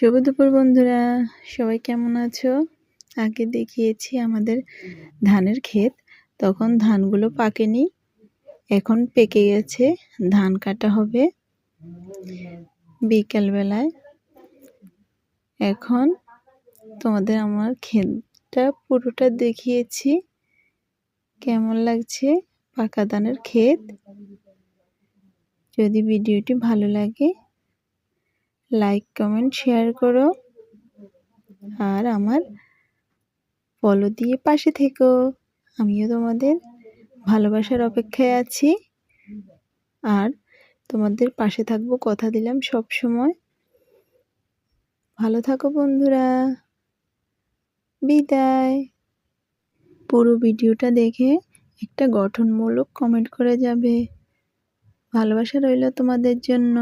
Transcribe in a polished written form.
শুভ দুপুর বন্ধুরা, সবাই কেমন আছো? আগে দেখিয়েছি আমাদের ধানের ক্ষেত, তখন ধানগুলো পাকেনি, এখন পেকে গেছে। ধান কাটা হবে বিকালবেলায়। এখন তোমাদের আমার ক্ষেতটা পুরোটা দেখিয়েছি। কেমন লাগছে পাকা ধানের ক্ষেত? যদি ভিডিওটি ভালো লাগে লাইক কমেন্ট শেয়ার করো, আর আমার ফলো দিয়ে পাশে থেকো। আমিও তোমাদের ভালোবাসার অপেক্ষায় আছি, আর তোমাদের পাশে থাকবো, কথা দিলাম সব সময়। ভালো থাকো বন্ধুরা, বিদায়। পুরো ভিডিওটা দেখে একটা গঠনমূলক কমেন্ট করে যাবে। ভালোবাসা রইল তোমাদের জন্য।